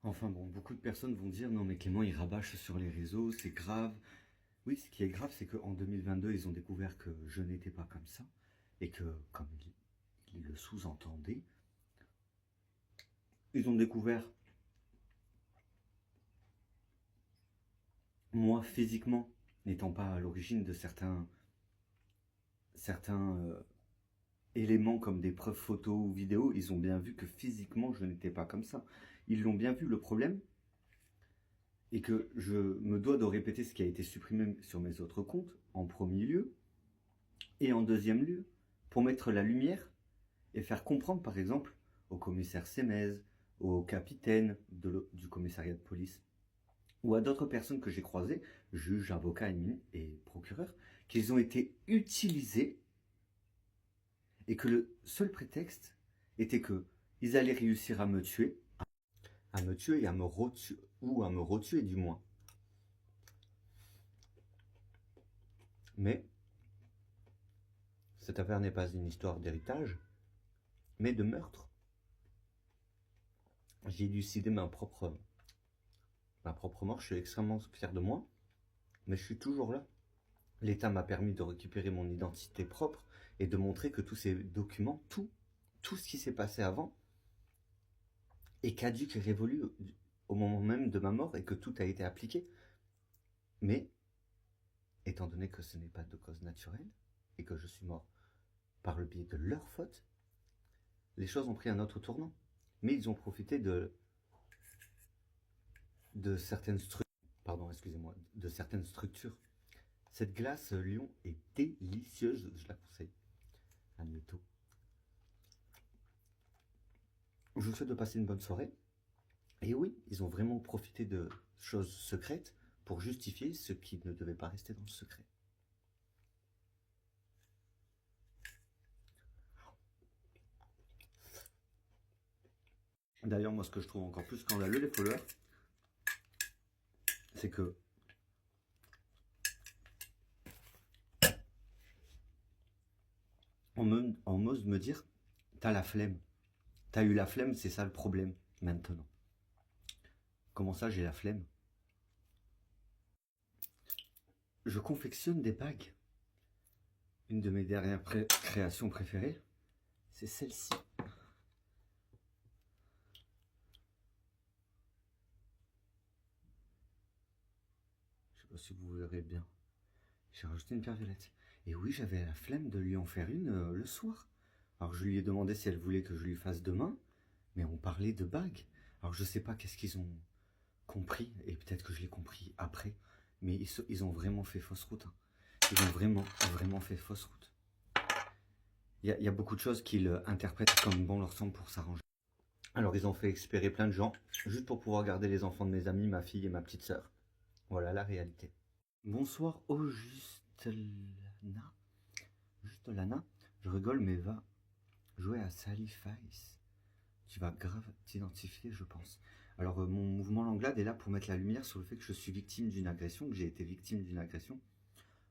Enfin bon, beaucoup de personnes vont dire non mais Clément il rabâche sur les réseaux, c'est grave. Oui, ce qui est grave, c'est qu'en 2022, ils ont découvert que je n'étais pas comme ça, et que, comme ils le sous-entendaient, ils ont découvert, moi physiquement, n'étant pas à l'origine de certains éléments comme des preuves photos ou vidéos, ils ont bien vu que physiquement je n'étais pas comme ça. Ils l'ont bien vu le problème, et que je me dois de répéter ce qui a été supprimé sur mes autres comptes, en premier lieu, et en deuxième lieu, pour mettre la lumière et faire comprendre, par exemple, au commissaire Sémez, au capitaine du commissariat de police, ou à d'autres personnes que j'ai croisées, juges, avocats et procureurs, qu'ils ont été utilisés et que le seul prétexte était que ils allaient réussir à me tuer et à me retuer, ou à me retuer du moins. Mais cette affaire n'est pas une histoire d'héritage, mais de meurtre. J'ai élucidé ma propre mort, je suis extrêmement fier de moi, mais je suis toujours là. L'État m'a permis de récupérer mon identité propre et de montrer que tous ces documents, tout ce qui s'est passé avant, est caduque et révolu au moment même de ma mort et que tout a été appliqué. Mais, étant donné que ce n'est pas de cause naturelle et que je suis mort par le biais de leur faute, les choses ont pris un autre tournant. Mais ils ont profité de certaines structures. Pardon, excusez-moi, de certaines structures. Cette glace Lyon est délicieuse, je la conseille. Admettons. Je vous souhaite de passer une bonne soirée. Et oui, ils ont vraiment profité de choses secrètes pour justifier ce qui ne devait pas rester dans le secret. D'ailleurs, moi, ce que je trouve encore plus scandaleux, les followers, c'est que on ose me dire, t'as la flemme. T'as eu la flemme, c'est ça le problème, maintenant. Comment ça, j'ai la flemme? Je confectionne des bagues. Une de mes dernières créations préférées, c'est celle-ci. Je sais pas si vous verrez bien. J'ai rajouté une pierre violette. Et oui, j'avais la flemme de lui en faire une le soir. Alors je lui ai demandé si elle voulait que je lui fasse demain, mais on parlait de bagues. Alors je sais pas qu'est-ce qu'ils ont compris, et peut-être que je l'ai compris après, mais ils ont vraiment fait fausse route. Hein. Ils ont vraiment fait fausse route. Il y a beaucoup de choses qu'ils interprètent comme bon leur semble pour s'arranger. Alors ils ont fait expirer plein de gens, juste pour pouvoir garder les enfants de mes amis, ma fille et ma petite sœur. Voilà la réalité. Bonsoir au Justelana. Justelana, je rigole mais va jouer à Sally Face. Tu vas grave t'identifier, je pense. Alors mon mouvement Langlade est là pour mettre la lumière sur le fait que je suis victime d'une agression, que j'ai été victime d'une agression,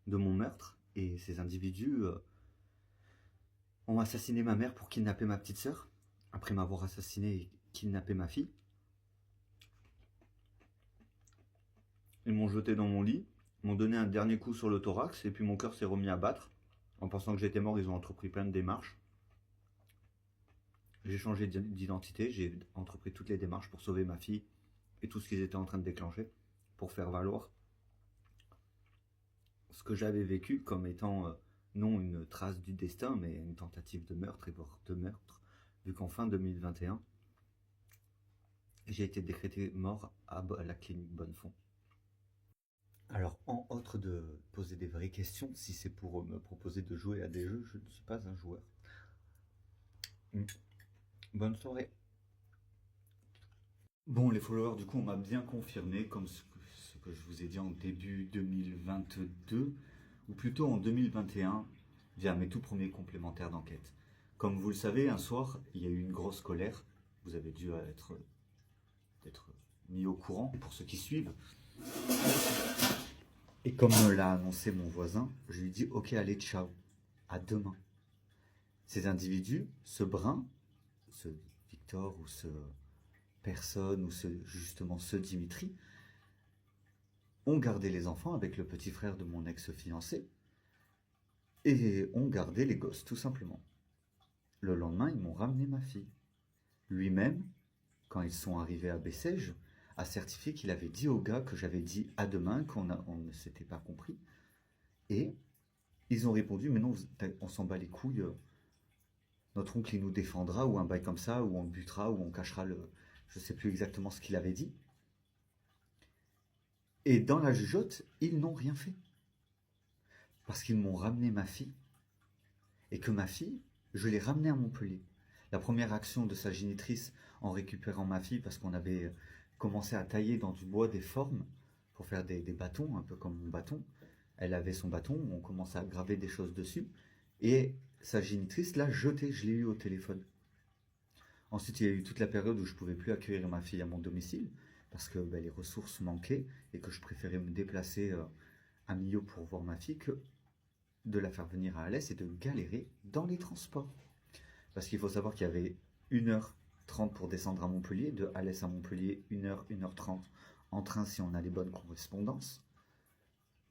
de mon meurtre, et ces individus ont assassiné ma mère pour kidnapper ma petite sœur, après m'avoir assassiné et kidnappé ma fille. Ils m'ont jeté dans mon lit, m'ont donné un dernier coup sur le thorax, et puis mon cœur s'est remis à battre. En pensant que j'étais mort, ils ont entrepris plein de démarches. J'ai changé d'identité, j'ai entrepris toutes les démarches pour sauver ma fille et tout ce qu'ils étaient en train de déclencher, pour faire valoir ce que j'avais vécu comme étant non une trace du destin, mais une tentative de meurtre et voire de meurtre, vu qu'en fin 2021, j'ai été décrété mort à la clinique Bonnefond. Alors, en autre de poser des vraies questions, si c'est pour me proposer de jouer à des jeux, je ne suis pas un joueur. Bonne soirée. Bon, les followers, du coup, on m'a bien confirmé, comme ce que je vous ai dit en début 2022, ou plutôt en 2021, via mes tout premiers complémentaires d'enquête. Comme vous le savez, un soir, il y a eu une grosse colère. Vous avez dû être mis au courant pour ceux qui suivent. Et comme me l'a annoncé mon voisin, je lui dis « Ok, allez, ciao, à demain ». Ces individus, ce brun, ce Victor ou ce personne, ou justement ce Dimitri, ont gardé les enfants avec le petit frère de mon ex-fiancé, et ont gardé les gosses, tout simplement. Le lendemain, ils m'ont ramené ma fille. Lui-même, quand ils sont arrivés à Bessèges, a certifié qu'il avait dit au gars que j'avais dit à demain, qu'on ne s'était pas compris. Et ils ont répondu, mais non, on s'en bat les couilles, notre oncle il nous défendra, ou un bail comme ça, ou on le butera, ou on cachera le... Je sais plus exactement ce qu'il avait dit. Et dans la jugeote, ils n'ont rien fait. Parce qu'ils m'ont ramené ma fille, et que ma fille, je l'ai ramenée à Montpellier. La première action de sa génitrice en récupérant ma fille, parce qu'on avait commencé à tailler dans du bois des formes pour faire des bâtons, un peu comme mon bâton. Elle avait son bâton, on commençait à graver des choses dessus, et sa génitrice l'a jeté, je l'ai eu au téléphone. Ensuite, il y a eu toute la période où je ne pouvais plus accueillir ma fille à mon domicile, parce que les ressources manquaient, et que je préférais me déplacer à Millau pour voir ma fille, que de la faire venir à Alès et de galérer dans les transports. Parce qu'il faut savoir qu'il y avait 1h30 pour descendre à Montpellier, de Alès à Montpellier, 1h, 1h30 en train si on a les bonnes correspondances.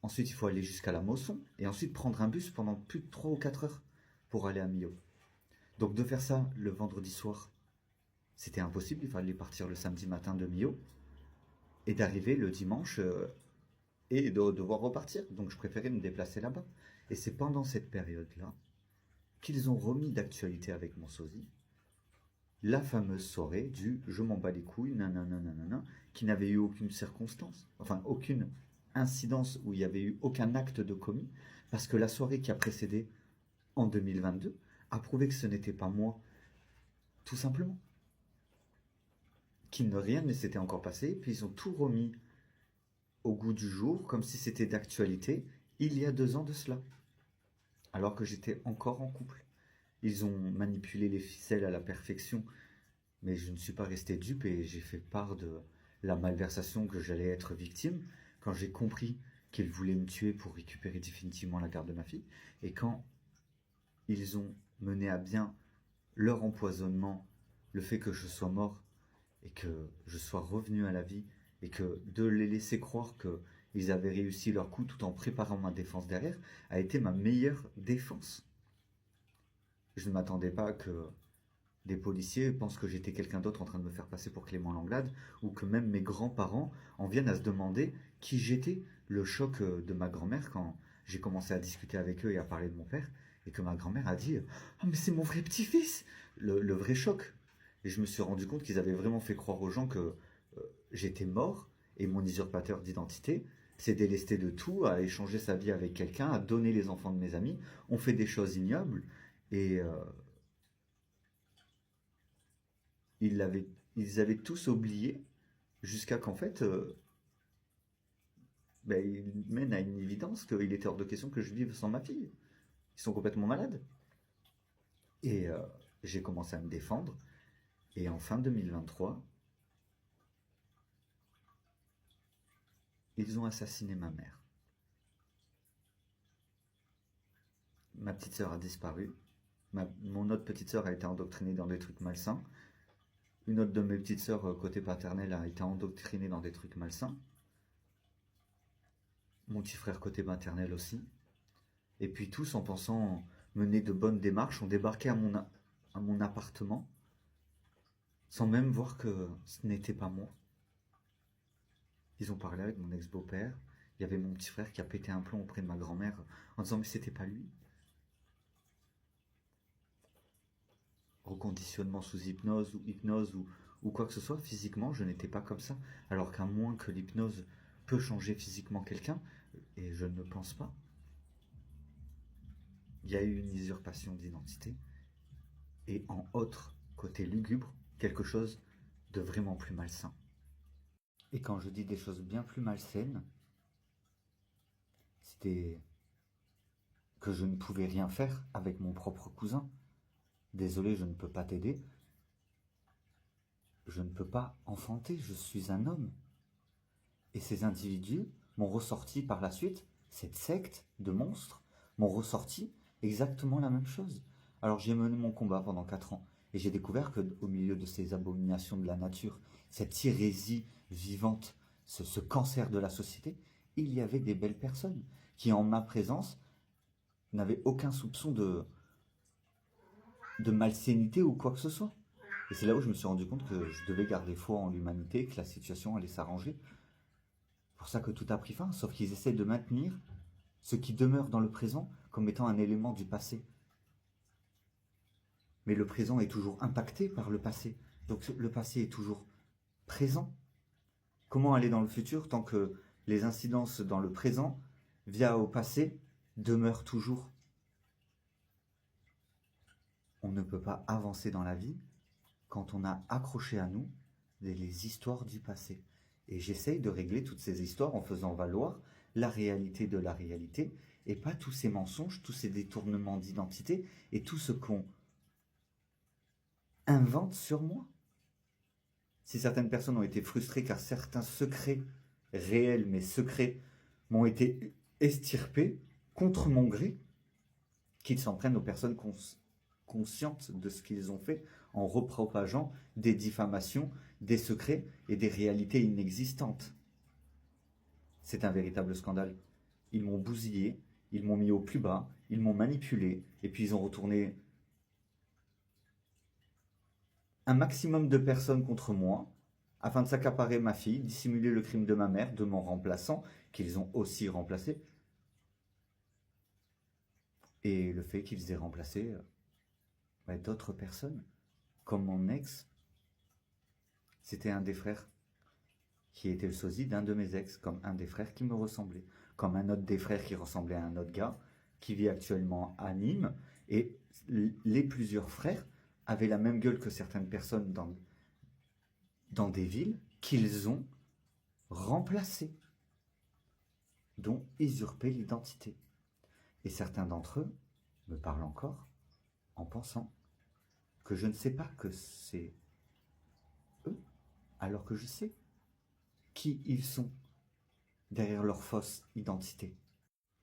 Ensuite, il faut aller jusqu'à la Mosson, et ensuite prendre un bus pendant plus de 3 ou 4 heures pour aller à Millau. Donc de faire ça le vendredi soir, c'était impossible, il fallait partir le samedi matin de Millau, et d'arriver le dimanche et de devoir repartir. Donc je préférais me déplacer là-bas. Et c'est pendant cette période-là qu'ils ont remis d'actualité avec mon sosie la fameuse soirée du « je m'en bats les couilles », nanana, qui n'avait eu aucune circonstance, enfin aucune incidence où il n'y avait eu aucun acte de commis, parce que la soirée qui a précédé, en 2022, a prouvé que ce n'était pas moi, tout simplement. Rien ne s'était encore passé, puis ils ont tout remis au goût du jour, comme si c'était d'actualité, il y a 2 ans de cela, alors que j'étais encore en couple. Ils ont manipulé les ficelles à la perfection, mais je ne suis pas resté dupe et j'ai fait part de la malversation que j'allais être victime quand j'ai compris qu'ils voulaient me tuer pour récupérer définitivement la garde de ma fille. Et quand ils ont mené à bien leur empoisonnement, le fait que je sois mort et que je sois revenu à la vie, et que de les laisser croire qu'ils avaient réussi leur coup tout en préparant ma défense derrière, a été ma meilleure défense. Je ne m'attendais pas que des policiers pensent que j'étais quelqu'un d'autre en train de me faire passer pour Clément Langlade, ou que même mes grands-parents en viennent à se demander qui j'étais. Le choc de ma grand-mère quand j'ai commencé à discuter avec eux et à parler de mon père, et que ma grand-mère a dit « Ah mais c'est mon vrai petit-fils !» Le vrai choc. Et je me suis rendu compte qu'ils avaient vraiment fait croire aux gens que j'étais mort, et mon usurpateur d'identité s'est délesté de tout, a échangé sa vie avec quelqu'un, a donné les enfants de mes amis, on fait des choses ignobles, et ils avaient tous oublié, jusqu'à qu'en fait, ils mènent à une évidence qu'il était hors de question que je vive sans ma fille. Ils sont complètement malades. Et j'ai commencé à me défendre, et en fin 2023, ils ont assassiné ma mère. Ma petite sœur a disparu. Mon autre petite sœur a été endoctrinée dans des trucs malsains. Une autre de mes petites sœurs, côté paternel, a été endoctrinée dans des trucs malsains. Mon petit frère, côté maternel aussi. Et puis tous, en pensant mener de bonnes démarches, ont débarqué à mon appartement, sans même voir que ce n'était pas moi. Ils ont parlé avec mon ex-beau-père. Il y avait mon petit frère qui a pété un plomb auprès de ma grand-mère en disant « mais c'était pas lui ». Reconditionnement sous hypnose ou quoi que ce soit, physiquement, je n'étais pas comme ça. Alors qu'à moins que l'hypnose peut changer physiquement quelqu'un, et je ne pense pas. Il y a eu une usurpation d'identité, et en autre, côté lugubre, quelque chose de vraiment plus malsain. Et quand je dis des choses bien plus malsaines, c'était que je ne pouvais rien faire avec mon propre cousin. Désolé, je ne peux pas t'aider. Je ne peux pas enfanter, je suis un homme. Et ces individus m'ont ressorti par la suite, cette secte de monstres, m'ont ressorti exactement la même chose. Alors j'ai mené mon combat pendant 4 ans et j'ai découvert que au milieu de ces abominations de la nature, cette hérésie vivante, ce cancer de la société, il y avait des belles personnes qui, en ma présence, n'avaient aucun soupçon de malsénité ou quoi que ce soit. Et c'est là où je me suis rendu compte que je devais garder foi en l'humanité, que la situation allait s'arranger. C'est pour ça que tout a pris fin, sauf qu'ils essaient de maintenir ce qui demeure dans le présent comme étant un élément du passé. Mais le présent est toujours impacté par le passé. Donc le passé est toujours présent. Comment aller dans le futur tant que les incidences dans le présent, via au passé, demeurent toujours? On ne peut pas avancer dans la vie quand on a accroché à nous les histoires du passé. Et j'essaye de régler toutes ces histoires en faisant valoir la réalité de la réalité et pas tous ces mensonges, tous ces détournements d'identité et tout ce qu'on invente sur moi. Si certaines personnes ont été frustrées car certains secrets réels mais secrets m'ont été extirpés contre mon gré, qu'ils s'en prennent aux personnes conscientes de ce qu'ils ont fait en repropageant des diffamations, des secrets et des réalités inexistantes. C'est un véritable scandale. Ils m'ont bousillé, ils m'ont mis au plus bas, ils m'ont manipulé, et puis ils ont retourné un maximum de personnes contre moi, afin de s'accaparer ma fille, dissimuler le crime de ma mère, de mon remplaçant, qu'ils ont aussi remplacé, et le fait qu'ils aient remplacé d'autres personnes, comme mon ex, c'était un des frères qui était le sosie d'un de mes ex, comme un des frères qui me ressemblait, comme un autre des frères qui ressemblait à un autre gars, qui vit actuellement à Nîmes, et les plusieurs frères avaient la même gueule que certaines personnes dans des villes qu'ils ont remplacées, dont usurpé l'identité. Et certains d'entre eux me parlent encore en pensant que je ne sais pas que c'est eux, alors que je sais qui ils sont derrière leur fausse identité.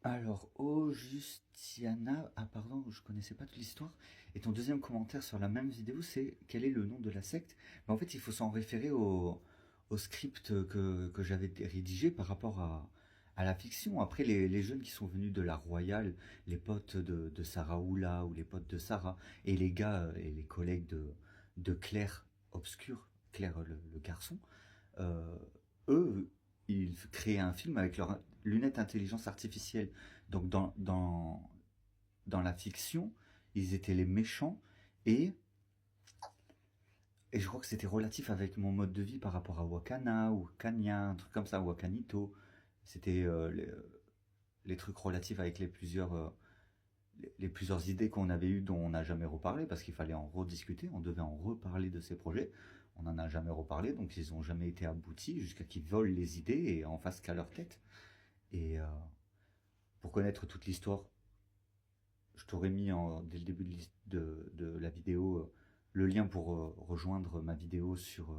Alors, oh Justiana, ah pardon, je connaissais pas toute l'histoire. Et ton deuxième commentaire sur la même vidéo, c'est quel est le nom de la secte? En fait, il faut s'en référer au script que j'avais rédigé par rapport à la fiction. Après, les jeunes qui sont venus de la Royale, les potes de Sarah Oula ou les potes de Sarah, et les gars et les collègues de Claire Obscur, Claire le garçon, euh, eux, ils créaient un film avec leurs lunettes intelligence artificielle. Donc dans la fiction, ils étaient les méchants et, et je crois que c'était relatif avec mon mode de vie par rapport à Wakana ou Kanya, un truc comme ça, Wakanito. C'était les trucs relatifs avec les plusieurs idées qu'on avait eues dont on n'a jamais reparlé parce qu'il fallait en rediscuter, on devait en reparler de ces projets. On n'en a jamais reparlé, donc ils n'ont jamais été aboutis jusqu'à qu'ils volent les idées et en fassent qu'à leur tête. Et pour connaître toute l'histoire, je t'aurais mis dès le début de la vidéo le lien pour rejoindre ma vidéo sur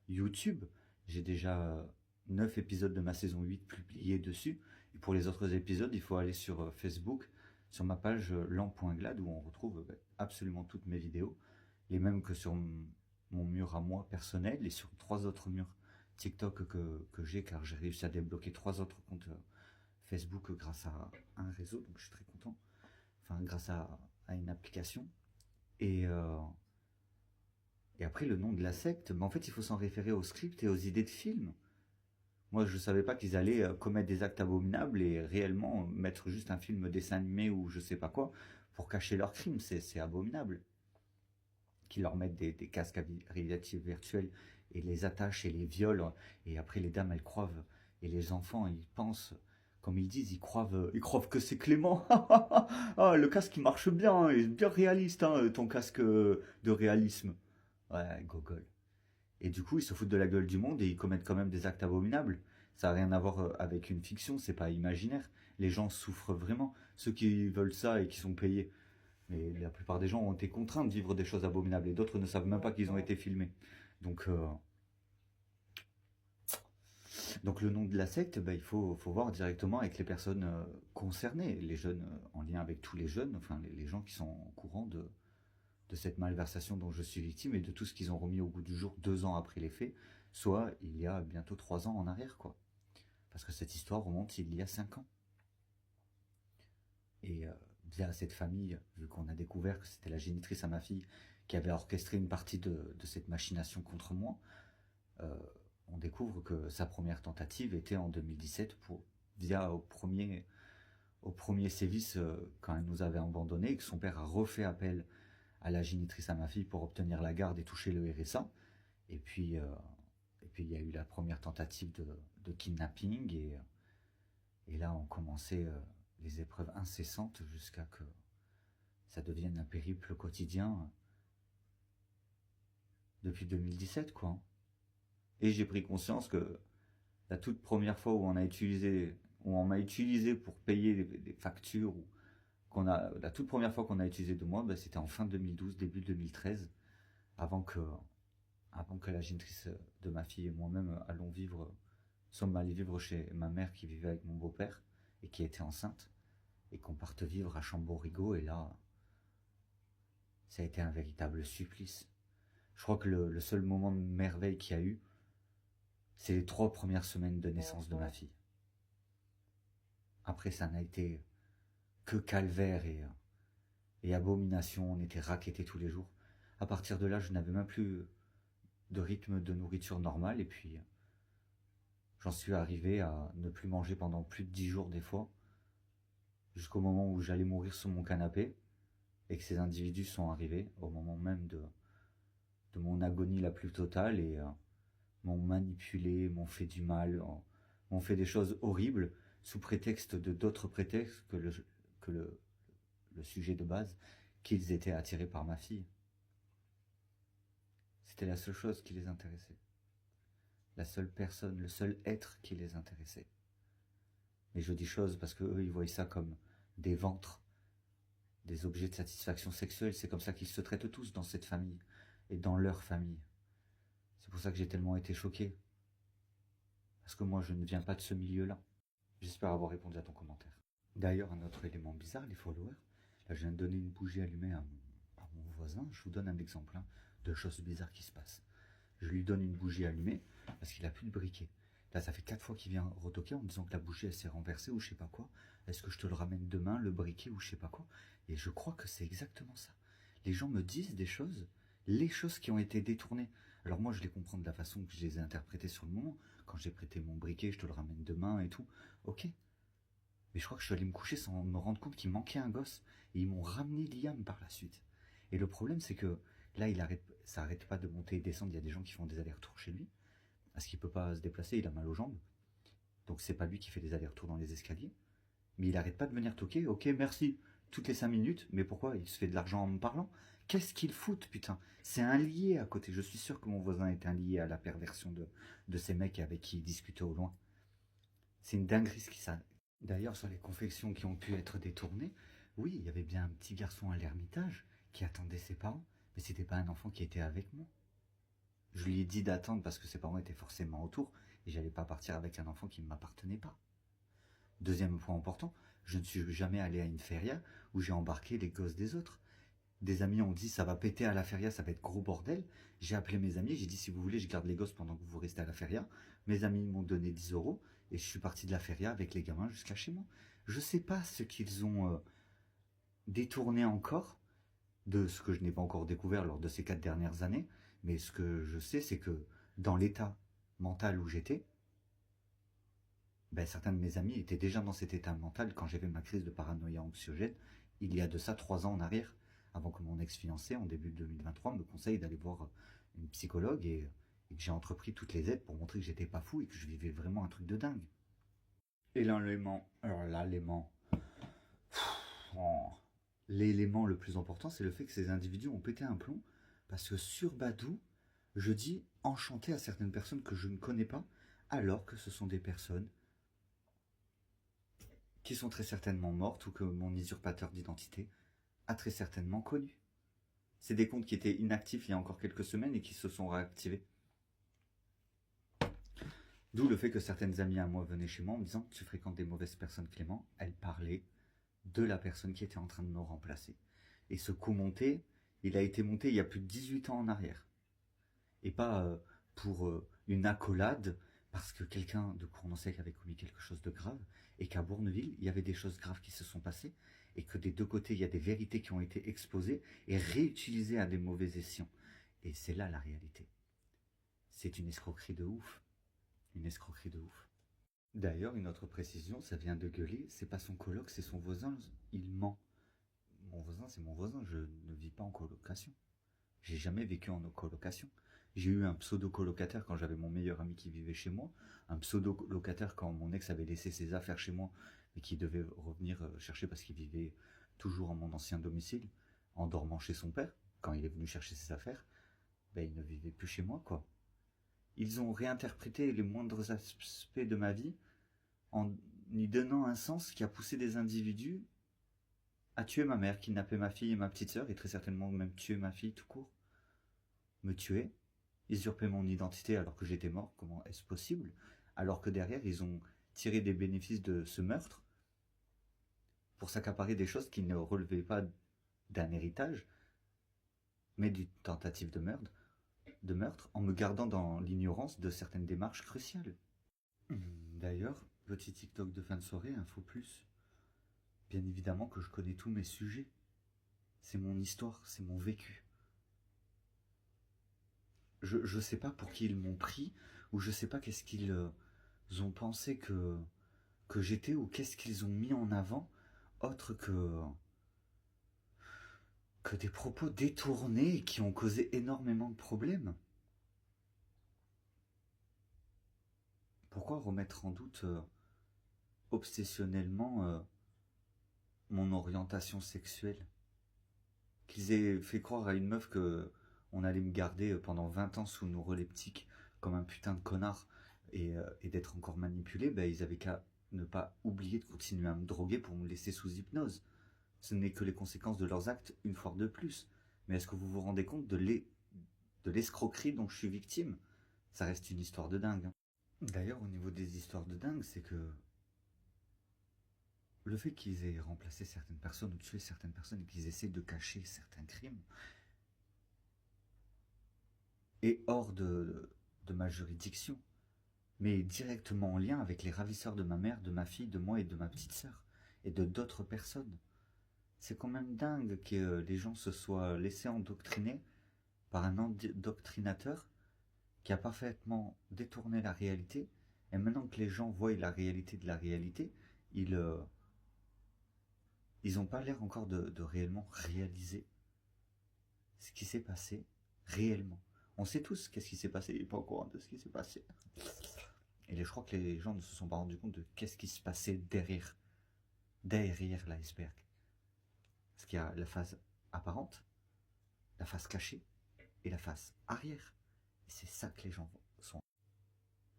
YouTube. J'ai déjà 9 épisodes de ma saison 8 publiés dessus. Et pour les autres épisodes, il faut aller sur Facebook, sur ma page lamp.glad où on retrouve absolument toutes mes vidéos. Les mêmes que sur mon mur à moi personnel et sur 3 autres murs TikTok que j'ai car j'ai réussi à débloquer 3 autres comptes Facebook grâce à un réseau, donc je suis très content. Enfin, grâce à une application. Et, euh, et après, le nom de la secte, en fait, il faut s'en référer au script et aux idées de film. Moi, je ne savais pas qu'ils allaient commettre des actes abominables et réellement mettre juste un film dessin animé ou je sais pas quoi pour cacher leurs crimes. C'est abominable. Qu'ils leur mettent des casques à réalité virtuelle et les attachent et les violent. Et après, les dames, elles croivent. Et les enfants, ils pensent, comme ils disent, ils croivent que c'est Clément. Ah, le casque, il marche bien, hein, il est bien réaliste, hein, ton casque de réalisme. Ouais, gogol. Et du coup, ils se foutent de la gueule du monde et ils commettent quand même des actes abominables. Ça n'a rien à voir avec une fiction, c'est pas imaginaire. Les gens souffrent vraiment. Ceux qui veulent ça et qui sont payés. Mais la plupart des gens ont été contraints de vivre des choses abominables et d'autres ne savent même pas qu'ils ont été filmés. Donc, donc le nom de la secte, il faut voir directement avec les personnes concernées, les jeunes en lien avec tous les jeunes, enfin les gens qui sont au courant cette malversation dont je suis victime et de tout ce qu'ils ont remis au goût du jour 2 ans après les faits, soit il y a bientôt 3 ans en arrière, quoi. Parce que cette histoire remonte il y a 5 ans. Et via cette famille, vu qu'on a découvert que c'était la génitrice à ma fille qui avait orchestré une partie de cette machination contre moi, on découvre que sa première tentative était en 2017 via au premier sévice quand elle nous avait abandonnés et que son père a refait appel à la génitrice à ma fille pour obtenir la garde et toucher le RSA. Et puis il y a eu la première tentative de kidnapping et là ont commencé les épreuves incessantes jusqu'à que ça devienne un périple quotidien depuis 2017, quoi. Et j'ai pris conscience que la toute première fois où on m'a utilisé pour payer des factures, la toute première fois qu'on a utilisé de moi, c'était en fin 2012, début 2013, avant que la génitrice de ma fille et moi-même sommes allés vivre chez ma mère qui vivait avec mon beau-père et qui était enceinte, et qu'on parte vivre à Chamborigo, et là, ça a été un véritable supplice. Je crois que le seul moment de merveille qu'il y a eu, c'est les 3 premières semaines de naissance de ma fille. Après, ça n'a été que calvaire et abomination. On était rackettés tous les jours. À partir de là, je n'avais même plus de rythme de nourriture normal. Et puis, j'en suis arrivé à ne plus manger pendant plus de 10 jours des fois, jusqu'au moment où j'allais mourir sur mon canapé, et que ces individus sont arrivés au moment même de mon agonie la plus totale et m'ont manipulé, m'ont fait du mal, m'ont fait des choses horribles sous prétexte de d'autres prétextes que le sujet de base, qu'ils étaient attirés par ma fille. C'était la seule chose qui les intéressait. La seule personne, le seul être qui les intéressait. Mais je dis chose parce que eux, ils voyaient ça comme des ventres, des objets de satisfaction sexuelle. C'est comme ça qu'ils se traitent tous dans cette famille et dans leur famille. C'est pour ça que j'ai tellement été choqué. Parce que moi, je ne viens pas de ce milieu-là. J'espère avoir répondu à ton commentaire. D'ailleurs, un autre élément bizarre, les followers. Là, je viens de donner une bougie allumée à mon voisin. Je vous donne un exemple de choses bizarres qui se passent. Je lui donne une bougie allumée parce qu'il n'a plus de briquet. Là, ça fait 4 fois qu'il vient retoquer en me disant que la bougie, elle s'est renversée ou je sais pas quoi. Est-ce que je te le ramène demain, le briquet ou je sais pas quoi? Et je crois que c'est exactement ça. Les gens me disent des choses, les choses qui ont été détournées. Alors moi, je les comprends de la façon que je les ai interprétées sur le moment. Quand j'ai prêté mon briquet, je te le ramène demain et tout. Ok. Mais je crois que je suis allé me coucher sans me rendre compte qu'il manquait un gosse. Et ils m'ont ramené Liam par la suite. Et le problème, c'est que là, ça n'arrête pas de monter et descendre. Il y a des gens qui font des allers-retours chez lui. Parce qu'il ne peut pas se déplacer, il a mal aux jambes. Donc c'est pas lui qui fait des allers-retours dans les escaliers. Mais il n'arrête pas de venir toquer. Ok, merci. Toutes les 5 minutes. Mais pourquoi? Il se fait de l'argent en me parlant? Qu'est-ce qu'il fout, putain? C'est un lié à côté. Je suis sûr que mon voisin est un lié à la perversion de ces mecs avec qui il discutait au loin. C'est une dinguerie ce qui ça. D'ailleurs, sur les confections qui ont pu être détournées, oui, il y avait bien un petit garçon à l'Ermitage qui attendait ses parents, mais c'était pas un enfant qui était avec moi. Je lui ai dit d'attendre parce que ses parents étaient forcément autour et j'allais pas partir avec un enfant qui ne m'appartenait pas. Deuxième point important, je ne suis jamais allé à une feria où j'ai embarqué les gosses des autres. Des amis ont dit ça va péter à la feria, ça va être gros bordel. J'ai appelé mes amis, j'ai dit si vous voulez je garde les gosses pendant que vous restez à la feria. Mes amis m'ont donné 10 € et je suis parti de la feria avec les gamins jusqu'à chez moi. Je sais pas ce qu'ils ont détourné encore de ce que je n'ai pas encore découvert lors de ces 4 dernières années. Mais ce que je sais, c'est que dans l'état mental où j'étais, certains de mes amis étaient déjà dans cet état mental quand j'avais ma crise de paranoïa anxiogène, il y a de ça 3 ans en arrière, avant que mon ex-fiancé, en début 2023, me conseille d'aller voir une psychologue et que j'ai entrepris toutes les aides pour montrer que j'étais pas fou et que je vivais vraiment un truc de dingue. Et l'élément le plus important, c'est le fait que ces individus ont pété un plomb. Parce que sur Badoo, je dis enchanté à certaines personnes que je ne connais pas, alors que ce sont des personnes qui sont très certainement mortes ou que mon usurpateur d'identité a très certainement connu. C'est des comptes qui étaient inactifs il y a encore quelques semaines et qui se sont réactivés. D'où le fait que certaines amies à moi venaient chez moi en me disant « Tu fréquentes des mauvaises personnes, Clément ». Elles parlaient de la personne qui était en train de me remplacer. Et ce coup monté, il a été monté il y a plus de 18 ans en arrière. Et pas pour une accolade, parce que quelqu'un de Cournonsec avait commis quelque chose de grave, et qu'à Bourneville, il y avait des choses graves qui se sont passées, et que des deux côtés, il y a des vérités qui ont été exposées et réutilisées à des mauvais escients. Et c'est là la réalité. C'est une escroquerie de ouf. Une escroquerie de ouf. D'ailleurs, une autre précision, ça vient de gueuler, c'est pas son coloc, c'est son voisin, il ment. Mon voisin, c'est mon voisin, je ne vis pas en colocation. J'ai jamais vécu en colocation. J'ai eu un pseudo-colocataire quand j'avais mon meilleur ami qui vivait chez moi, un pseudo-locataire quand mon ex avait laissé ses affaires chez moi, mais qui devait revenir chercher parce qu'il vivait toujours à mon ancien domicile, en dormant chez son père. Quand il est venu chercher ses affaires, ben, il ne vivait plus chez moi, quoi. Ils ont réinterprété les moindres aspects de ma vie en y donnant un sens qui a poussé des individus à tuer ma mère, kidnapper ma fille et ma petite sœur, et très certainement même tuer ma fille tout court. Me tuer, usurper mon identité alors que j'étais mort, comment est-ce possible? Alors que derrière, ils ont tiré des bénéfices de ce meurtre pour s'accaparer des choses qui ne relevaient pas d'un héritage, mais d'une tentative de meurtre, en me gardant dans l'ignorance de certaines démarches cruciales. D'ailleurs, petit TikTok de fin de soirée, info plus. Bien évidemment que je connais tous mes sujets. C'est mon histoire, c'est mon vécu. Je sais pas pour qui ils m'ont pris, ou je sais pas qu'est-ce qu'ils ont pensé que j'étais, ou qu'est-ce qu'ils ont mis en avant, autre que des propos détournés qui ont causé énormément de problèmes. Pourquoi remettre en doute obsessionnellement mon orientation sexuelle? Qu'ils aient fait croire à une meuf que on allait me garder pendant 20 ans sous nos relais ptiques comme un putain de connard et d'être encore manipulé, ben ils avaient qu'à ne pas oublier de continuer à me droguer pour me laisser sous hypnose. Ce n'est que les conséquences de leurs actes une fois de plus. Mais est-ce que vous vous rendez compte de l'escroquerie dont je suis victime? Ça reste une histoire de dingue. D'ailleurs, au niveau des histoires de dingue, c'est que le fait qu'ils aient remplacé certaines personnes ou tué certaines personnes et qu'ils essaient de cacher certains crimes est hors de ma juridiction, mais directement en lien avec les ravisseurs de ma mère, de ma fille, de moi et de ma petite sœur, et de d'autres personnes. C'est quand même dingue que les gens se soient laissés endoctriner par un endoctrinateur qui a parfaitement détourné la réalité, et maintenant que les gens voient la réalité de la réalité, ils n'ont pas l'air encore de réellement réaliser ce qui s'est passé réellement. On sait tous qu'est-ce qui s'est passé, il n'est pas au courant de ce qui s'est passé. Et je crois que les gens ne se sont pas rendus compte de qu'est-ce qui se passait derrière l'iceberg. Parce qu'il y a la phase apparente, la phase cachée et la phase arrière. Et c'est ça que les gens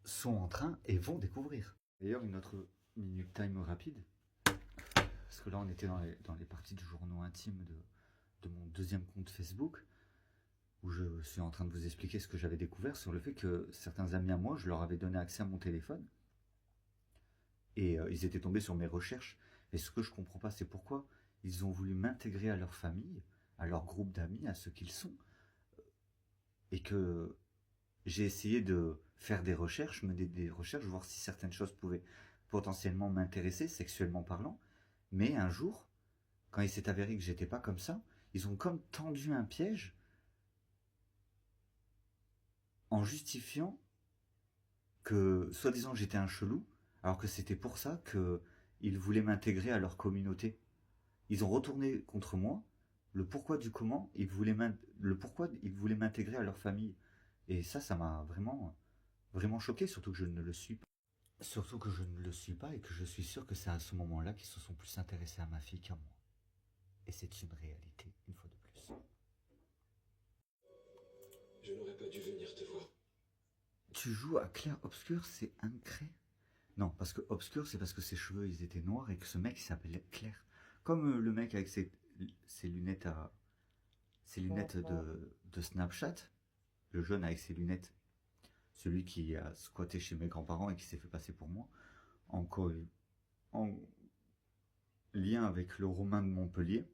sont en train et vont découvrir. D'ailleurs, une autre minute time rapide, parce que là on était dans les parties de journaux intimes de mon deuxième compte Facebook, où je suis en train de vous expliquer ce que j'avais découvert sur le fait que certains amis à moi, je leur avais donné accès à mon téléphone, et ils étaient tombés sur mes recherches. Et ce que je comprends pas, c'est pourquoi ils ont voulu m'intégrer à leur famille, à leur groupe d'amis, à ce qu'ils sont, et que j'ai essayé de faire des recherches, mener des recherches, voir si certaines choses pouvaient potentiellement m'intéresser, sexuellement parlant. Mais un jour, quand il s'est avéré que j'étais pas comme ça, ils ont comme tendu un piège en justifiant que, soi-disant, j'étais un chelou, alors que c'était pour ça qu'ils voulaient m'intégrer à leur communauté. Ils ont retourné contre moi le pourquoi du comment ils voulaient m'intégrer à leur famille. Et ça m'a vraiment, vraiment choqué, surtout que je ne le suis pas. Surtout que je ne le suis pas et que je suis sûr que c'est à ce moment-là qu'ils se sont plus intéressés à ma fille qu'à moi. Et c'est une réalité, une fois de plus. Je n'aurais pas dû venir te voir. Tu joues à clair obscur, c'est incré? Non, parce que obscur, c'est parce que ses cheveux ils étaient noirs et que ce mec il s'appelait Claire. Comme le mec avec ses lunettes de Snapchat, le jeune avec ses lunettes, celui qui a squatté chez mes grands-parents et qui s'est fait passer pour moi, en lien avec le Romain de Montpellier,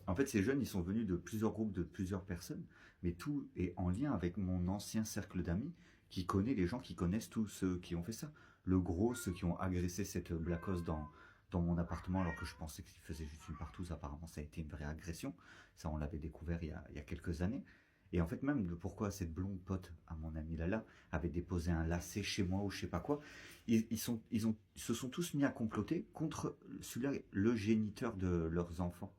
En fait, ces jeunes, ils sont venus de plusieurs groupes, de plusieurs personnes, mais tout est en lien avec mon ancien cercle d'amis qui connaît les gens qui connaissent tous ceux qui ont fait ça. Le gros, ceux qui ont agressé cette blackos dans mon appartement alors que je pensais qu'il faisait juste une partouze. Apparemment, ça a été une vraie agression. Ça, on l'avait découvert il y a quelques années. Et en fait, même le pourquoi cette blonde pote à mon ami Lala avait déposé un lacet chez moi ou je sais pas quoi, ils se sont tous mis à comploter contre celui-là, le géniteur de leurs enfants.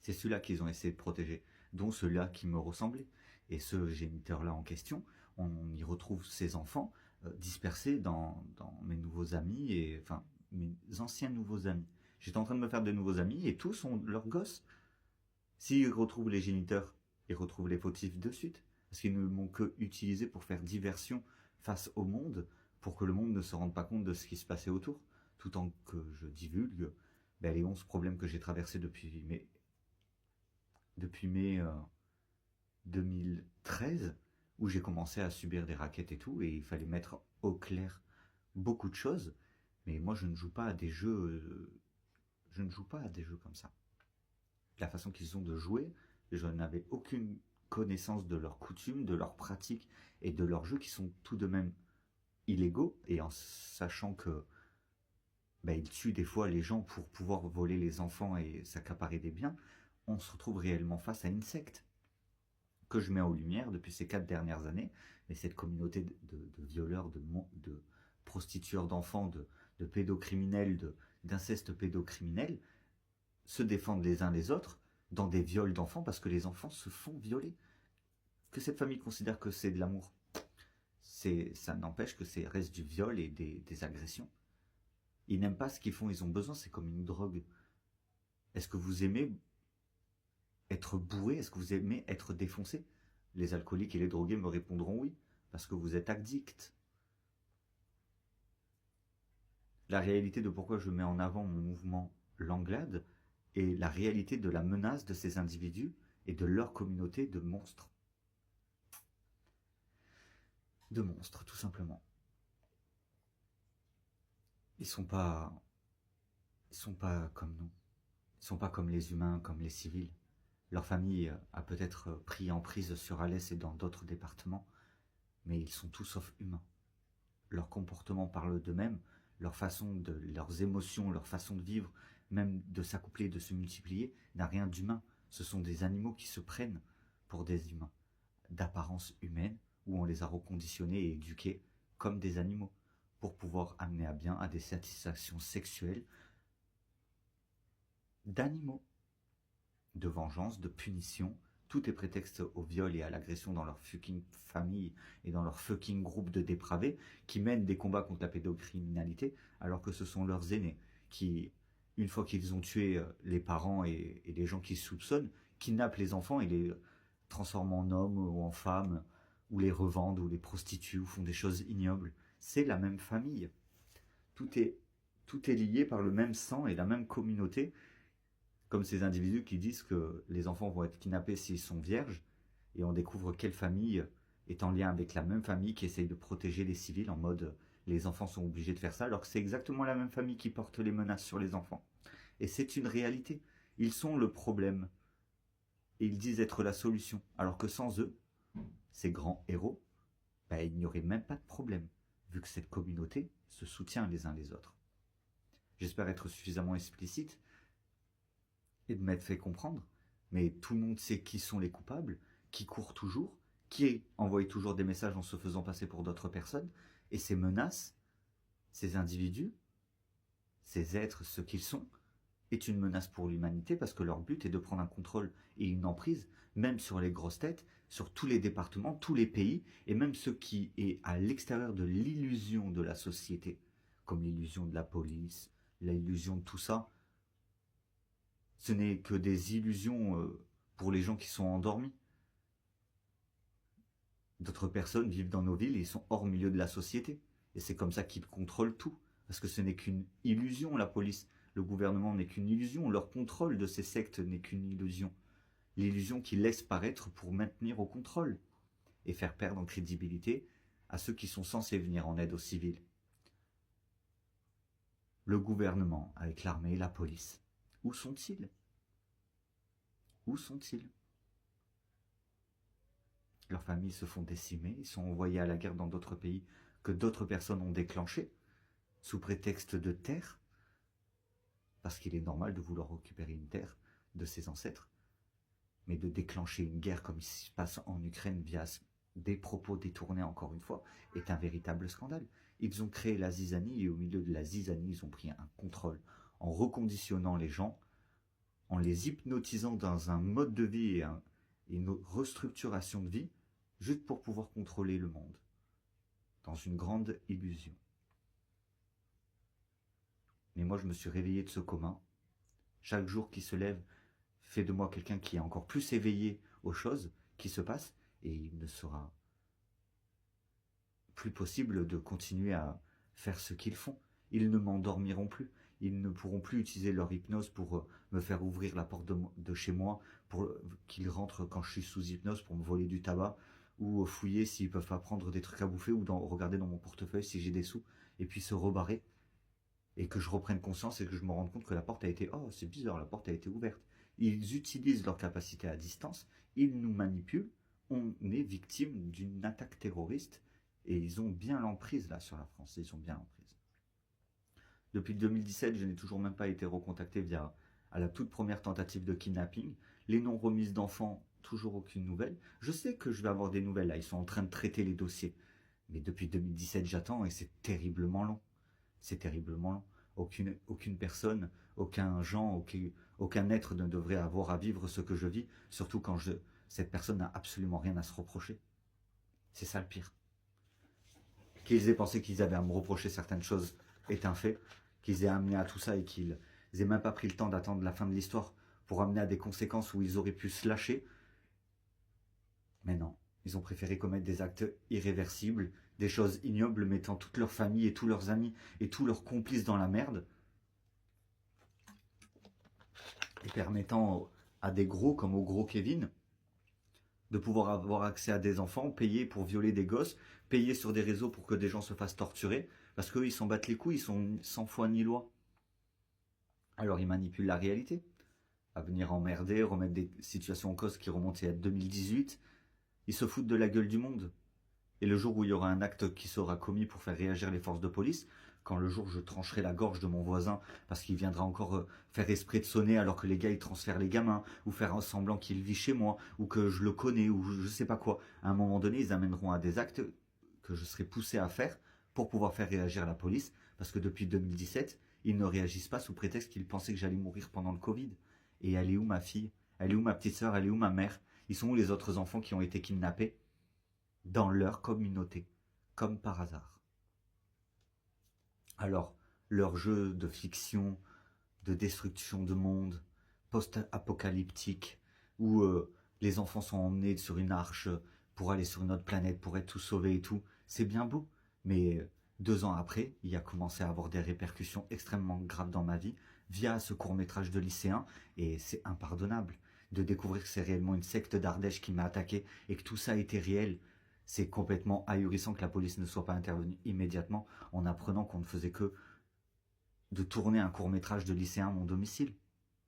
C'est celui-là qu'ils ont essayé de protéger, dont celui-là qui me ressemblait. Et ce géniteur-là en question, on y retrouve ses enfants dispersés dans mes nouveaux amis, et enfin mes anciens nouveaux amis. J'étais en train de me faire de nouveaux amis et tous ont leurs gosses. S'ils retrouvent les géniteurs, ils retrouvent les fautifs de suite. Parce qu'ils ne m'ont que utilisé pour faire diversion face au monde, pour que le monde ne se rende pas compte de ce qui se passait autour, tout en que je divulgue les 11 problèmes que j'ai traversés depuis mai 2013, où j'ai commencé à subir des raquettes et tout, et il fallait mettre au clair beaucoup de choses. Mais moi, je ne joue pas à des jeux, je ne joue pas à des jeux comme ça. La façon qu'ils ont de jouer, je n'avais aucune connaissance de leurs coutumes, de leurs pratiques et de leurs jeux qui sont tout de même illégaux, et en sachant que ils tuent des fois les gens pour pouvoir voler les enfants et s'accaparer des biens, on se retrouve réellement face à une secte que je mets en lumière depuis ces 4 dernières années. Mais cette communauté de violeurs, de prostitueurs d'enfants, de pédocriminels, d'inceste pédocriminel, se défendent les uns les autres dans des viols d'enfants parce que les enfants se font violer. Que cette famille considère que c'est de l'amour, ça n'empêche que c'est reste du viol et des agressions. Ils n'aiment pas ce qu'ils font, ils ont besoin, c'est comme une drogue. Est-ce que vous aimez être bourré? Est-ce que vous aimez être défoncé? Les alcooliques et les drogués me répondront oui, parce que vous êtes addict. La réalité de pourquoi je mets en avant mon mouvement Langlade est la réalité de la menace de ces individus et de leur communauté de monstres. De monstres, tout simplement. Ils sont pas comme nous. Ils sont pas comme les humains, comme les civils. Leur famille a peut-être pris en prise sur Alès et dans d'autres départements, mais ils sont tout sauf humains. Leur comportement parle d'eux-mêmes, leurs émotions, leur façon de vivre, même de s'accoupler, de se multiplier, n'a rien d'humain. Ce sont des animaux qui se prennent pour des humains, d'apparence humaine, où on les a reconditionnés et éduqués comme des animaux, pour pouvoir amener à bien à des satisfactions sexuelles d'animaux, de vengeance, de punition. Tout est prétexte au viol et à l'agression dans leur fucking famille et dans leur fucking groupe de dépravés qui mènent des combats contre la pédocriminalité alors que ce sont leurs aînés qui, une fois qu'ils ont tué les parents et les gens qu'ils soupçonnent, kidnappent les enfants et les transforment en hommes ou en femmes, ou les revendent ou les prostituent ou font des choses ignobles. C'est la même famille. Tout est lié par le même sang et la même communauté, comme ces individus qui disent que les enfants vont être kidnappés s'ils sont vierges, et on découvre quelle famille est en lien avec la même famille qui essaye de protéger les civils en mode les enfants sont obligés de faire ça, alors que c'est exactement la même famille qui porte les menaces sur les enfants. Et c'est une réalité. Ils sont le problème. Et ils disent être la solution, alors que sans eux, ces grands héros, il n'y aurait même pas de problème, vu que cette communauté se soutient les uns les autres. J'espère être suffisamment explicite et de m'être fait comprendre, mais tout le monde sait qui sont les coupables, qui courent toujours, qui envoie toujours des messages en se faisant passer pour d'autres personnes, et ces menaces, ces individus, ces êtres, ce qu'ils sont, est une menace pour l'humanité parce que leur but est de prendre un contrôle et une emprise, même sur les grosses têtes, sur tous les départements, tous les pays, et même ce qui est à l'extérieur de l'illusion de la société, comme l'illusion de la police, l'illusion de tout ça. Ce n'est que des illusions pour les gens qui sont endormis. D'autres personnes vivent dans nos villes et ils sont hors milieu de la société. Et c'est comme ça qu'ils contrôlent tout. Parce que ce n'est qu'une illusion, la police. Le gouvernement n'est qu'une illusion. Leur contrôle de ces sectes n'est qu'une illusion. L'illusion qu'ils laissent paraître pour maintenir au contrôle. Et faire perdre en crédibilité à ceux qui sont censés venir en aide aux civils. Le gouvernement, avec l'armée et la police, où sont-ils? Où sont-ils? Leurs familles se font décimer, ils sont envoyés à la guerre dans d'autres pays que d'autres personnes ont déclenchés, sous prétexte de terre, parce qu'il est normal de vouloir récupérer une terre de ses ancêtres, mais de déclencher une guerre comme il se passe en Ukraine via des propos détournés encore une fois, est un véritable scandale. Ils ont créé la zizanie et au milieu de la zizanie, ils ont pris un contrôle en reconditionnant les gens, en les hypnotisant dans un mode de vie et une restructuration de vie, juste pour pouvoir contrôler le monde, dans une grande illusion. Mais moi, je me suis réveillé de ce coma. Chaque jour qui se lève fait de moi quelqu'un qui est encore plus éveillé aux choses qui se passent, et il ne sera plus possible de continuer à faire ce qu'ils font. Ils ne m'endormiront plus. Ils ne pourront plus utiliser leur hypnose pour me faire ouvrir la porte de chez moi, pour qu'ils rentrent quand je suis sous hypnose pour me voler du tabac, ou fouiller s'ils peuvent pas prendre des trucs à bouffer, ou regarder dans mon portefeuille si j'ai des sous, et puis se rebarrer, et que je reprenne conscience et que je me rende compte que la porte a été... Oh, c'est bizarre, la porte a été ouverte. Ils utilisent leur capacité à distance, ils nous manipulent, on est victime d'une attaque terroriste, et ils ont bien l'emprise là sur la France, ils ont bien l'emprise. Depuis 2017, je n'ai toujours même pas été recontacté à la toute première tentative de kidnapping. Les non-remises d'enfants, toujours aucune nouvelle. Je sais que je vais avoir des nouvelles là, ils sont en train de traiter les dossiers. Mais depuis 2017, j'attends et c'est terriblement long. C'est terriblement long. Aucune personne, aucun genre, aucun être ne devrait avoir à vivre ce que je vis, surtout quand cette personne n'a absolument rien à se reprocher. C'est ça le pire. Qu'ils aient pensé qu'ils avaient à me reprocher certaines choses est un fait, qu'ils aient amené à tout ça et qu'ils aient même pas pris le temps d'attendre la fin de l'histoire pour amener à des conséquences où ils auraient pu se lâcher. Mais non, ils ont préféré commettre des actes irréversibles, des choses ignobles mettant toute leur famille et tous leurs amis et tous leurs complices dans la merde, et permettant à des gros comme au gros Kevin de pouvoir avoir accès à des enfants, payer pour violer des gosses, payer sur des réseaux pour que des gens se fassent torturer, parce qu'eux, ils s'en battent les couilles, ils sont sans foi ni loi. Alors ils manipulent la réalité, à venir emmerder, remettre des situations en cause qui remontaient à 2018, ils se foutent de la gueule du monde. Et le jour où il y aura un acte qui sera commis pour faire réagir les forces de police, quand le jour où je trancherai la gorge de mon voisin parce qu'il viendra encore faire esprit de sonner alors que les gars ils transfèrent les gamins, ou faire semblant qu'il vit chez moi, ou que je le connais, ou je sais pas quoi, à un moment donné ils amèneront à des actes que je serai poussé à faire pour pouvoir faire réagir la police, parce que depuis 2017, ils ne réagissent pas sous prétexte qu'ils pensaient que j'allais mourir pendant le Covid. Et elle est où ma fille? Elle est où ma petite sœur? Elle est où ma mère? Ils sont où les autres enfants qui ont été kidnappés? Dans leur communauté, comme par hasard. Alors, leur jeu de fiction, de destruction de monde, post-apocalyptique, où les enfants sont emmenés sur une arche pour aller sur une autre planète, pour être tous sauvés et tout, c'est bien beau. Mais 2 ans après, il a commencé à avoir des répercussions extrêmement graves dans ma vie, via ce court-métrage de lycéen, et c'est impardonnable de découvrir que c'est réellement une secte d'Ardèche qui m'a attaqué, et que tout ça était réel. C'est complètement ahurissant que la police ne soit pas intervenue immédiatement en apprenant qu'on ne faisait que de tourner un court-métrage de lycéen à mon domicile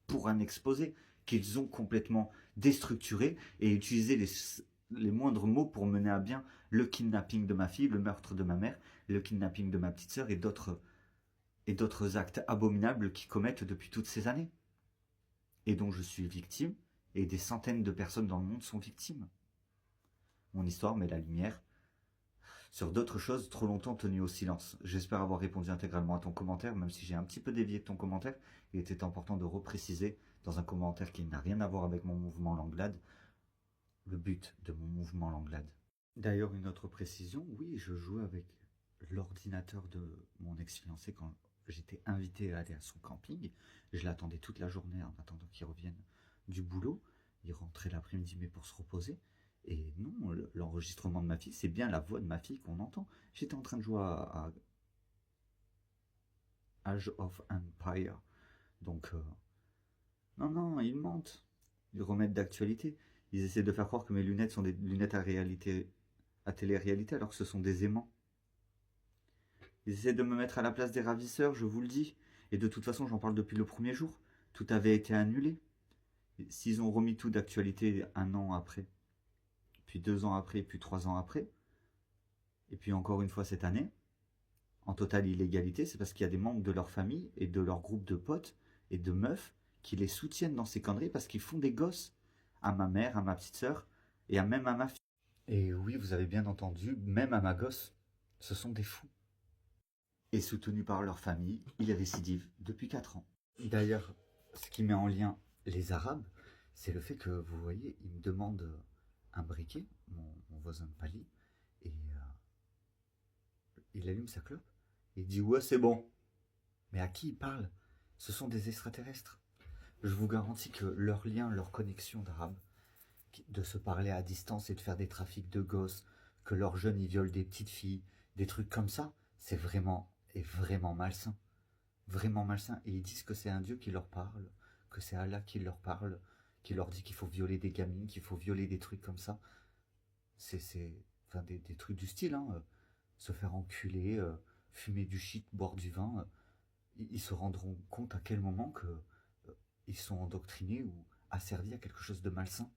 pour un exposé qu'ils ont complètement déstructuré et utilisé les moindres mots pour mener à bien le kidnapping de ma fille, le meurtre de ma mère, le kidnapping de ma petite sœur et d'autres actes abominables qu'ils commettent depuis toutes ces années. Et dont je suis victime, et des centaines de personnes dans le monde sont victimes. Mon histoire met la lumière sur d'autres choses trop longtemps tenues au silence. J'espère avoir répondu intégralement à ton commentaire, même si j'ai un petit peu dévié de ton commentaire. Il était important de repréciser dans un commentaire qui n'a rien à voir avec mon mouvement Langlade, le but de mon mouvement Langlade. D'ailleurs, une autre précision, oui, je jouais avec l'ordinateur de mon ex-fiancé quand j'étais invité à aller à son camping. Je l'attendais toute la journée en attendant qu'il revienne du boulot. Il rentrait l'après-midi mais pour se reposer. Et non, l'enregistrement de ma fille, c'est bien la voix de ma fille qu'on entend. J'étais en train de jouer à Age of Empire. Donc, non, ils mentent. Ils remettent d'actualité. Ils essaient de faire croire que mes lunettes sont des lunettes à télé-réalité, alors que ce sont des aimants. Ils essaient de me mettre à la place des ravisseurs, je vous le dis. Et de toute façon, j'en parle depuis le premier jour. Tout avait été annulé. S'ils ont remis tout d'actualité 1 an après, puis 2 ans après, puis 3 ans après, et puis encore une fois cette année, en totale illégalité, c'est parce qu'il y a des membres de leur famille et de leur groupe de potes et de meufs qui les soutiennent dans ces conneries parce qu'ils font des gosses à ma mère, à ma petite sœur et même à ma fille. Et oui, vous avez bien entendu, même à ma gosse, ce sont des fous. Et soutenus par leur famille, ils récidivent depuis 4 ans. D'ailleurs, ce qui met en lien les Arabes, c'est le fait que, vous voyez, ils me demandent un briquet, mon voisin de palier, et il allume sa clope, et il dit « Ouais, c'est bon ». Mais à qui il parle? Ce sont des extraterrestres. Je vous garantis que leur lien, leur connexion d'Arabes, de se parler à distance et de faire des trafics de gosses, que leurs jeunes y violent des petites filles, des trucs comme ça, c'est vraiment malsain. Vraiment malsain. Et ils disent que c'est un Dieu qui leur parle, que c'est Allah qui leur parle, qui leur dit qu'il faut violer des gamines, qu'il faut violer des trucs comme ça. Enfin, des trucs du style, hein. Se faire enculer, fumer du shit, boire du vin. Ils se rendront compte à quel moment que ils sont endoctrinés ou asservis à quelque chose de malsain.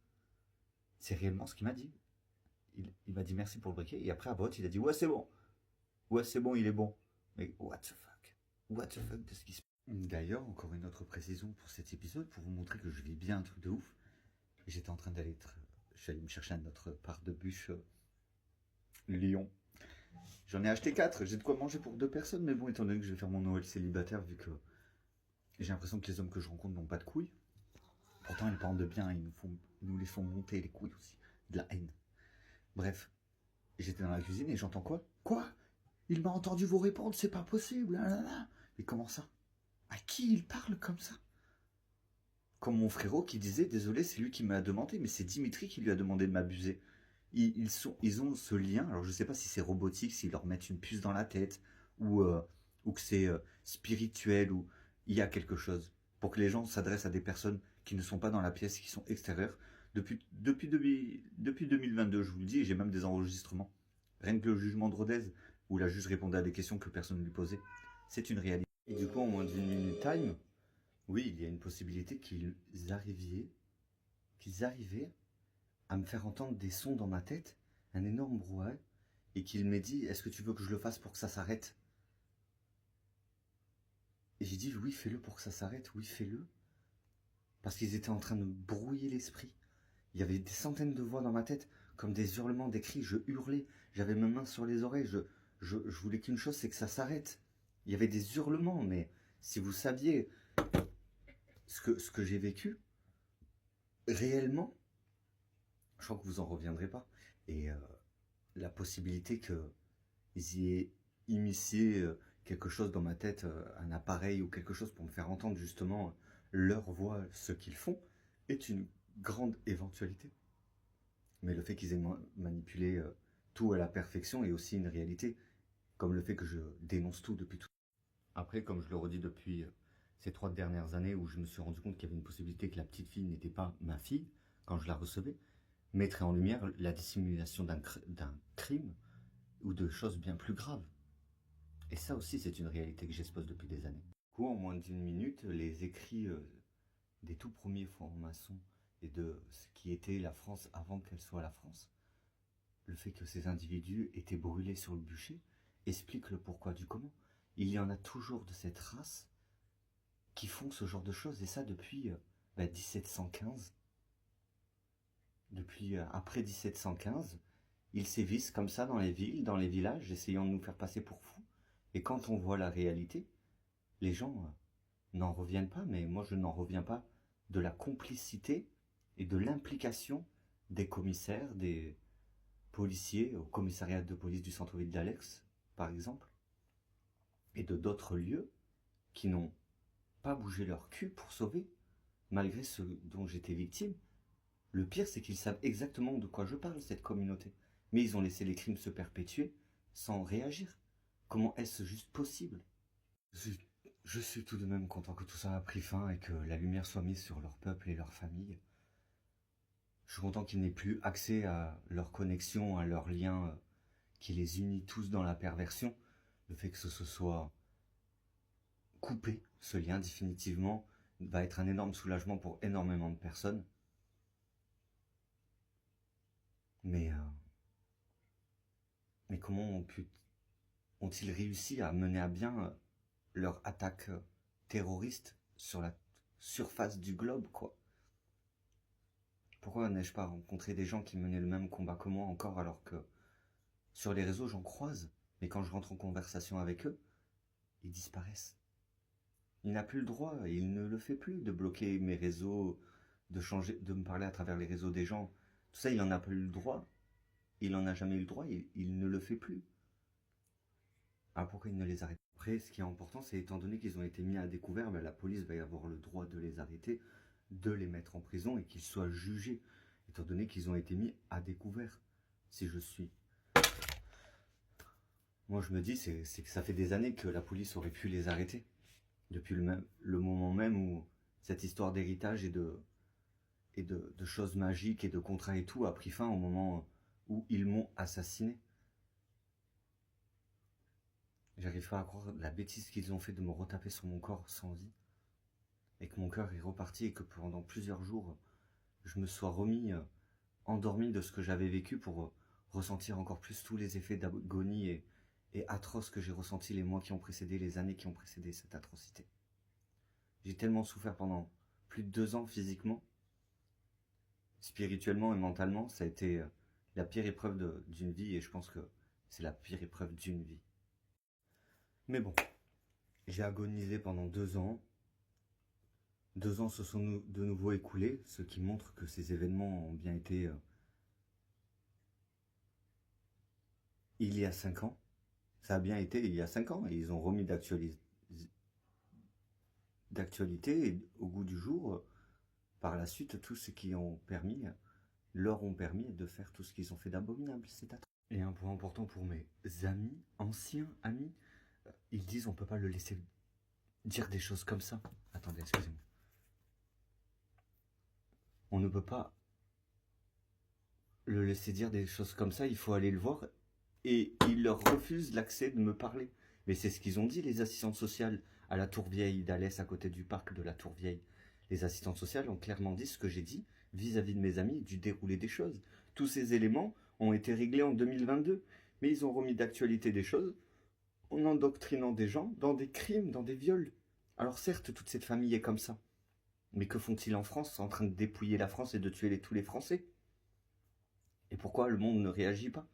C'est réellement ce qu'il m'a dit. Il m'a dit merci pour le briquet, et après à vote, il a dit ouais, c'est bon. Ouais, c'est bon, il est bon. Mais what the fuck? What the fuck de ce qui se passe? D'ailleurs, encore une autre précision pour cet épisode, pour vous montrer que je vis bien un truc de ouf. J'étais en train d'aller, je suis allé me chercher notre part de bûche Lyon. J'en ai acheté 4, j'ai de quoi manger pour 2 personnes, mais bon, étant donné que je vais faire mon Noël célibataire, vu que j'ai l'impression que les hommes que je rencontre n'ont pas de couilles. Pourtant, ils parlent de bien, ils nous les font monter les couilles aussi. De la haine. Bref, j'étais dans la cuisine et j'entends quoi? Quoi? Il m'a entendu vous répondre, c'est pas possible. Mais comment ça? À qui il parle comme ça? Comme mon frérot qui disait, désolé, c'est lui qui m'a demandé, mais c'est Dimitri qui lui a demandé de m'abuser. Ils ont ce lien, alors je sais pas si c'est robotique, s'ils leur mettent une puce dans la tête, ou que c'est spirituel, ou il y a quelque chose. Pour que les gens s'adressent à des personnes qui ne sont pas dans la pièce, qui sont extérieures. Depuis 2022, je vous le dis, et j'ai même des enregistrements. Rien que le jugement de Rodez, où la juge répondait à des questions que personne ne lui posait, c'est une réalité. Et du coup, en moins d'une minute time, oui, il y a une possibilité qu'ils arrivaient à me faire entendre des sons dans ma tête, un énorme brouhaha, et qu'il m'ait dit « Est-ce que tu veux que je le fasse pour que ça s'arrête ?» Et j'ai dit « Oui, fais-le pour que ça s'arrête, oui, fais-le. » Parce qu'ils étaient en train de brouiller l'esprit. Il y avait des centaines de voix dans ma tête, comme des hurlements, des cris, je hurlais, j'avais mes mains sur les oreilles, je voulais qu'une chose, c'est que ça s'arrête. Il y avait des hurlements, mais si vous saviez ce que j'ai vécu, réellement, je crois que vous en reviendrez pas. Et la possibilité qu'ils y aient initié quelque chose dans ma tête, un appareil ou quelque chose pour me faire entendre justement leur voix, ce qu'ils font, est une grande éventualité. Mais le fait qu'ils aient manipulé tout à la perfection est aussi une réalité, comme le fait que je dénonce tout depuis tout. Après, comme je le redis depuis ces 3 dernières années où je me suis rendu compte qu'il y avait une possibilité que la petite fille n'était pas ma fille, quand je la recevais, mettrait en lumière la dissimulation d'un crime ou de choses bien plus graves. Et ça aussi, c'est une réalité que j'expose depuis des années. Du coup, en moins d'une minute, les écrits des tout premiers francs-maçons et de ce qui était la France avant qu'elle soit la France, le fait que ces individus étaient brûlés sur le bûcher, explique le pourquoi du comment. Il y en a toujours de cette race qui font ce genre de choses, et ça depuis 1715. Depuis après 1715, ils sévissent comme ça dans les villes, dans les villages, essayant de nous faire passer pour fous. Et quand on voit la réalité, les gens n'en reviennent pas, mais moi je n'en reviens pas de la complicité et de l'implication des commissaires, des policiers au commissariat de police du centre-ville d'Alex, par exemple, et de d'autres lieux qui n'ont pas bougé leur cul pour sauver, malgré ce dont j'étais victime. Le pire, c'est qu'ils savent exactement de quoi je parle, cette communauté. Mais ils ont laissé les crimes se perpétuer sans réagir. Comment est-ce juste possible? Je suis tout de même content que tout ça a pris fin et que la lumière soit mise sur leur peuple et leur famille. Je suis content qu'ils n'aient plus accès à leur connexion, à leur lien qui les unit tous dans la perversion. Le fait que ce se soit coupé, ce lien définitivement, va être un énorme soulagement pour énormément de personnes. Mais comment ont-ils réussi à mener à bien leur attaque terroriste sur la surface du globe, quoi? Pourquoi n'ai-je pas rencontré des gens qui menaient le même combat que moi encore, alors que sur les réseaux j'en croise, mais quand je rentre en conversation avec eux, ils disparaissent. Il n'a plus le droit, il ne le fait plus, de bloquer mes réseaux, de me parler à travers les réseaux des gens. Tout ça, il n'en a pas eu le droit. Il n'en a jamais eu le droit, il ne le fait plus. Alors pourquoi il ne les arrête pas? Après, ce qui est important, c'est étant donné qu'ils ont été mis à découvert, la police va y avoir le droit de les arrêter, de les mettre en prison et qu'ils soient jugés, étant donné qu'ils ont été mis à découvert. Si je suis... Moi, je me dis, c'est que ça fait des années que la police aurait pu les arrêter. Depuis le moment même où cette histoire d'héritage et de choses magiques et de contrats et tout a pris fin, au moment où ils m'ont assassiné. J'arrive pas à croire la bêtise qu'ils ont fait de me retaper sur mon corps sans vie. Et que mon cœur est reparti et que pendant plusieurs jours, je me sois remis, endormi de ce que j'avais vécu pour ressentir encore plus tous les effets d'agonie et atroces que j'ai ressentis les mois qui ont précédé, les années qui ont précédé cette atrocité. J'ai tellement souffert pendant plus de 2 ans physiquement, spirituellement et mentalement. Ça a été la pire épreuve d'une vie, et je pense que c'est la pire épreuve d'une vie. Mais bon, j'ai agonisé pendant 2 ans. 2 ans se sont de nouveau écoulés, ce qui montre que ces événements ont bien été il y a 5 ans. Ça a bien été il y a 5 ans, et ils ont remis d'actualité et au goût du jour, par la suite, tout ce qui leur ont permis de faire tout ce qu'ils ont fait d'abominable. C'est atroce. Et un point important pour mes amis, anciens amis, ils disent on peut pas le laisser dire des choses comme ça. Attendez, excusez-moi. On ne peut pas le laisser dire des choses comme ça, il faut aller le voir. Et ils leur refusent l'accès de me parler. Mais c'est ce qu'ils ont dit, les assistantes sociales à la Tour Vieille d'Alès, à côté du parc de la Tour Vieille. Les assistantes sociales ont clairement dit ce que j'ai dit vis-à-vis de mes amis, du déroulé des choses. Tous ces éléments ont été réglés en 2022, mais ils ont remis d'actualité des choses en endoctrinant des gens dans des crimes, dans des viols. Alors certes, toute cette famille est comme ça. Mais que font-ils en France, en train de dépouiller la France et de tuer tous les Français? Et pourquoi le monde ne réagit pas?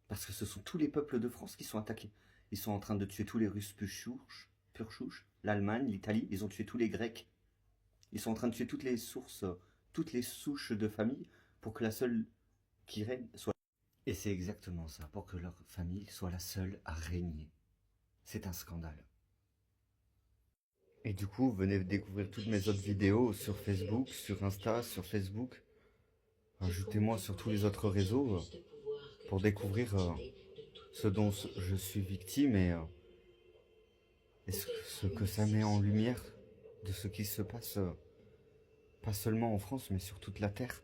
Parce que ce sont tous les peuples de France qui sont attaqués. Ils sont en train de tuer tous les Russes pur souche, l'Allemagne, l'Italie, ils ont tué tous les Grecs. Ils sont en train de tuer toutes les souches de famille pour que la seule qui règne soit... Et c'est exactement ça, pour que leur famille soit la seule à régner. C'est un scandale. Et du coup, venez découvrir toutes mes autres vidéos sur Facebook, sur Insta, sur Facebook. Ajoutez-moi sur tous les autres réseaux pour découvrir ce dont je suis victime et ce que ça met en lumière de ce qui se passe, pas seulement en France, mais sur toute la Terre.